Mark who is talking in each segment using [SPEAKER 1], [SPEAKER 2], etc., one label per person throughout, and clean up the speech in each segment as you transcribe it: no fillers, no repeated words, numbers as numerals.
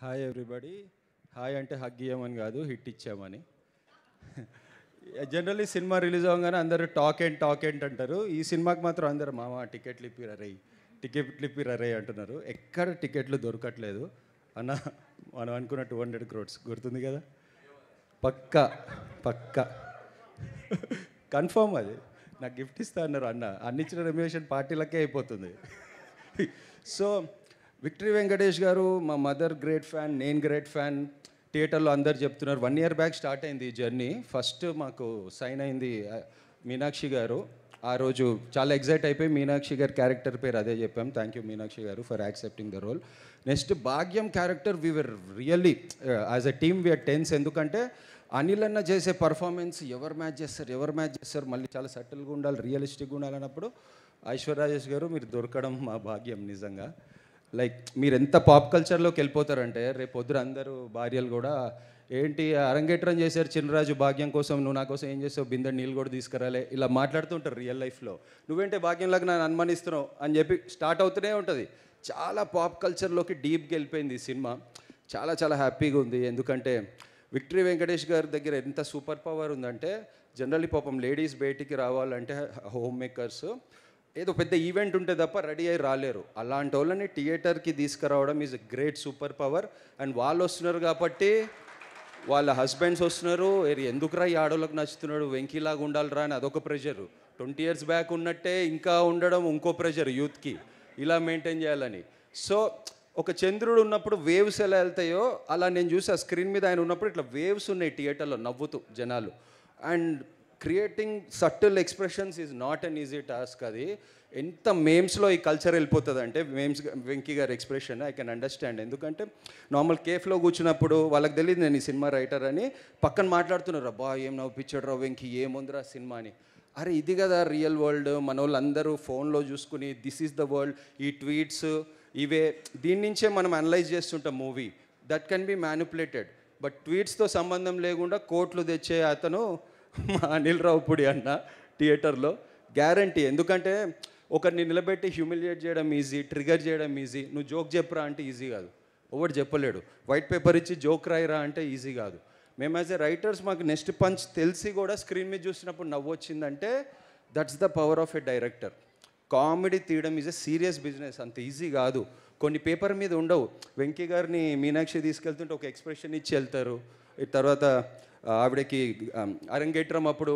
[SPEAKER 1] Hi everybody. Hi అంటే hug ఇవ్వమని కాదు, హిట్ ఇచ్చామని. జనరల్లీ సినిమా రిలీజ్ అవ్వగానే అందరూ టాక్ ఏంట్ అంటారు. ఈ సినిమాకి మాత్రం అందరూ మామ టికెట్లు ఇప్పిరరే, టికెట్లు ఇప్పిరరే అంటున్నారు. ఎక్కడ టికెట్లు దొరకట్లేదు అన్న. మనం అనుకున్న 200 crores గుర్తుంది కదా. పక్కా పక్కా కన్ఫర్మ్. అది నాకు గిఫ్ట్ ఇస్తా అన్నారు అన్న. అన్నిచ్చిన రెమ్యునేషన్ పార్టీలకే అయిపోతుంది. సో విక్టరీ వెంకటేష్ గారు మా మదర్ గ్రేట్ ఫ్యాన్, నేను గ్రేట్ ఫ్యాన్. థియేటర్లో అందరు చెప్తున్నారు. 1 year బ్యాక్ స్టార్ట్ అయింది ఈ జర్నీ. ఫస్ట్ మాకు సైన్ అయింది మీనాక్షి గారు. ఆ రోజు చాలా ఎగ్జైట్ అయిపోయి మీనాక్షి గారి క్యారెక్టర్ పేరు అదే చెప్పాం. థ్యాంక్ యూ మీనాక్షి గారు for accepting the role. Next Bhagyam character we're really as a team we're tense. ఎందుకంటే అనిల్ అన్న చేసే పర్ఫార్మెన్స్ ఎవరు మ్యాచ్ చేస్తారు, మళ్ళీ చాలా సటిల్గా ఉండాలి, రియలిస్టిక్గా ఉండాలన్నప్పుడు ఐశ్వర్య రాజేష్ గారు మీరు దొరకడం మా భాగ్యం నిజంగా. లైక్ మీరు ఎంత పాప్ కల్చర్లోకి వెళ్ళిపోతారంటే రేపు పొద్దున అందరూ భార్యలు కూడా ఏంటి అరంగేట్రం చేశారు చిన్నరాజు భాగ్యం కోసం, నువ్వు నా కోసం ఏం చేస్తావు, బిందె నీళ్ళు కూడా తీసుకురాలే, ఇలా మాట్లాడుతుంటారు రియల్ లైఫ్లో. నువ్వేంటే భాగ్యంలాగా నన్ను అనుమానిస్తున్నావు అని చెప్పి స్టార్ట్ అవుతూనే ఉంటుంది. చాలా పాప్ కల్చర్లోకి డీప్గా వెళ్ళిపోయింది ఈ సినిమా. చాలా చాలా హ్యాపీగా ఉంది. ఎందుకంటే విక్టరీ వెంకటేష్ గారి దగ్గర ఎంత సూపర్ పవర్ ఉందంటే, జనరల్లీ పాపం లేడీస్ బయటికి రావాలంటే హోమ్ మేకర్స్ ఏదో పెద్ద ఈవెంట్ ఉంటే తప్ప రెడీ అయ్యి రాలేరు. అలాంటి వాళ్ళని థియేటర్కి తీసుకురావడం is a great super power. And వాళ్ళు వస్తున్నారు కాబట్టి వాళ్ళ హస్బెండ్స్ వస్తున్నారు. ఎందుకురా ఈ ఆడోళ్ళకి నచ్చుతున్నాడు, వెంకీలాగా ఉండాలిరా అని అదొక ప్రెషర్. 20 years బ్యాక్ ఉన్నట్టే ఇంకా ఉండడం ఇంకో ప్రెషర్ యూత్కి, ఇలా మెయింటైన్ చేయాలని. సో ఒక చంద్రుడు ఉన్నప్పుడు వేవ్స్ ఎలా వెళ్తాయో అలా నేను చూసి ఆ స్క్రీన్ మీద ఆయన ఉన్నప్పుడు ఇట్లా వేవ్స్ ఉన్నాయి థియేటర్లో నవ్వుతూ జనాలు. And creating subtle expressions is not an easy task. అది ఎంత మేమ్స్లో ఈ కల్చర్ వెళ్ళిపోతుంది అంటే మేమ్స్ వెంకీ గారి ఎక్స్ప్రెషన్ ఐ కెన్ అండర్స్టాండ్. ఎందుకంటే నార్మల్ కేఫ్లో కూర్చున్నప్పుడు వాళ్ళకి తెలియదు నేను ఈ సినిమా రైటర్ అని, పక్కన మాట్లాడుతున్నారు అబ్బా ఏం నవ్వుపించాడు రా వెంకీ, ఏముందిరా సినిమా అని. అరే ఇది కదా రియల్ వరల్డ్. మన వాళ్ళందరూ ఫోన్లో చూసుకుని దిస్ ఈజ్ ద వరల్డ్, ఈ ట్వీట్స్ ఇవే, దీని నుంచే మనం అనలైజ్ చేస్తుంటాం movie. That can be manipulated. But ట్వీట్స్తో సంబంధం లేకుండా కోట్లు తెచ్చే అతను మా అనిల్ రావుపూడి అన్న థియేటర్లో గ్యారంటీ. ఎందుకంటే ఒకరిని నిలబెట్టి హ్యూమిలియేట్ చేయడం ఈజీ, ట్రిగర్ చేయడం ఈజీ. నువ్వు జోక్ చెప్పరా అంటే ఈజీ కాదు, ఎవరు చెప్పలేడు. వైట్ పేపర్ ఇచ్చి జోక్ రాయిరా అంటే ఈజీ కాదు. మేము యాజ్ ఎ రైటర్స్ మాకు నెక్స్ట్ పంచ్ తెలిసి కూడా స్క్రీన్ మీద చూసినప్పుడు నవ్వు వచ్చిందంటే that's the power of a director. Comedy తీయడం ఈజ్ ఎ సీరియస్ బిజినెస్, అంత ఈజీ కాదు. కొన్ని పేపర్ మీద ఉండవు. వెంకీ గారిని మీనాక్షి తీసుకెళ్తుంటే ఒక ఎక్స్ప్రెషన్ ఇచ్చి వెళ్తారు. తర్వాత ఆవిడకి అరంగేట్రం అప్పుడు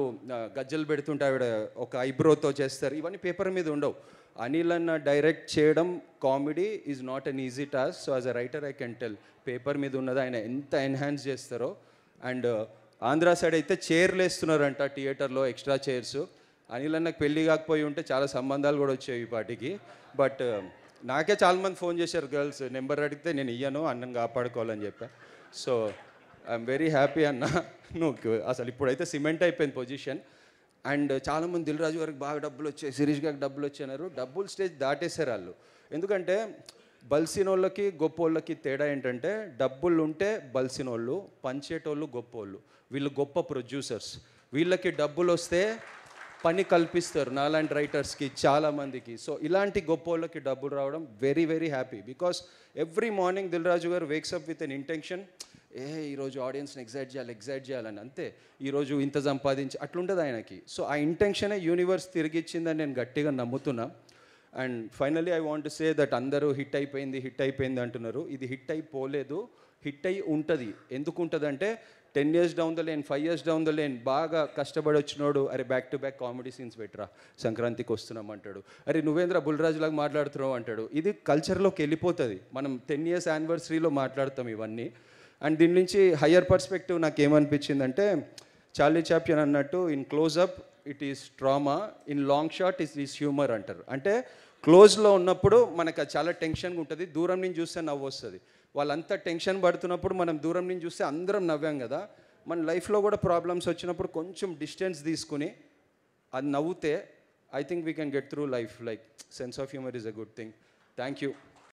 [SPEAKER 1] గజ్జలు పెడుతుంటే ఆవిడ ఒక ఐబ్రోతో చేస్తారు. ఇవన్నీ పేపర్ మీద ఉండవు. అనిల్ అన్న డైరెక్ట్ చేయడం comedy is not an easy task. So as a writer I can tell paper మీద ఉన్నది ఆయన ఎంత ఎన్హాన్స్ చేస్తారో. అండ్ ఆంధ్ర సైడ్ అయితే చైర్లు వేస్తున్నారంట థియేటర్లో, ఎక్స్ట్రా చైర్స్. అనిల్ అన్నకు పెళ్ళి కాకపోయి ఉంటే చాలా సంబంధాలు కూడా వచ్చాయి ఈ పాటికి. బట్ నాకే చాలామంది ఫోన్ చేశారు గర్ల్స్, నెంబర్ అడిగితే నేను ఇయ్యను, అన్నను కాపాడుకోవాలని చెప్పా. సో ఐఎమ్ వెరీ హ్యాపీ అన్న. నువ్వు అసలు ఇప్పుడైతే సిమెంట్ అయిపోయింది పొజిషన్. అండ్ చాలామంది దిల్ రాజు గారికి బాగా డబ్బులు వచ్చాయి, శిరీష్ గారికి డబ్బులు వచ్చాయన్నారు. డబ్బులు స్టేజ్ దాటేశారు వాళ్ళు. ఎందుకంటే బలిసినోళ్ళకి గొప్పోళ్ళకి తేడా ఏంటంటే, డబ్బులు ఉంటే బలిసినోళ్ళు, పంచేటోళ్ళు గొప్పోళ్ళు. వీళ్ళు గొప్ప ప్రొడ్యూసర్స్. వీళ్ళకి డబ్బులు వస్తే పని కల్పిస్తారు నాలాంటి రైటర్స్కి చాలామందికి. సో ఇలాంటి గొప్పోళ్ళకి డబ్బులు రావడం very very happy. Because every morning Dil Raju గారు wakes up with an intention, ఈరోజు ఆడియన్స్ని ఎగ్జైట్ చేయాలని. అంతే, ఈరోజు ఇంత సంపాదించి అట్లుంటుంది ఆయనకి. సో ఆ ఇంటెన్షనే యూనివర్స్ తిరిగిచ్చిందని నేను గట్టిగా నమ్ముతున్నా. And finally I want to say that అందరూ హిట్ అయిపోయింది అంటున్నారు. ఇది హిట్ అయిపోలేదు, హిట్ అయి ఉంటుంది. ఎందుకు ఉంటుంది అంటే 10 years down the lane, 5 years down the lane బాగా కష్టపడి వచ్చినోడు అరే back to back comedy scenes పెట్టరా, సంక్రాంతికి వస్తున్నాం అంటాడు. అరే నువ్వేంద్ర బుల్రాజులాగా మాట్లాడుతున్నావు అంటాడు. ఇది కల్చర్లోకి వెళ్ళిపోతుంది. మనం 10 years యానివర్సరీలో మాట్లాడతాం ఇవన్నీ. అండ్ దీని నుంచి హయ్యర్ పర్స్పెక్టివ్ నాకు ఏమనిపించిందంటే, చార్లీ చాప్లిన్ అన్నట్టు in closeup it is trauma, in long shot is humour అంటారు. అంటే క్లోజ్లో ఉన్నప్పుడు మనకు చాలా టెన్షన్గా ఉంటుంది, దూరం నుంచి చూస్తే నవ్వు వస్తుంది. వాళ్ళంతా టెన్షన్ పడుతున్నప్పుడు మనం దూరం నుంచి చూస్తే అందరం నవ్వాం కదా. మన లైఫ్లో కూడా ప్రాబ్లమ్స్ వచ్చినప్పుడు కొంచెం డిస్టెన్స్ తీసుకుని అది నవ్వుతే I think we can get through life. Like sense of humour is a good thing. Thank you.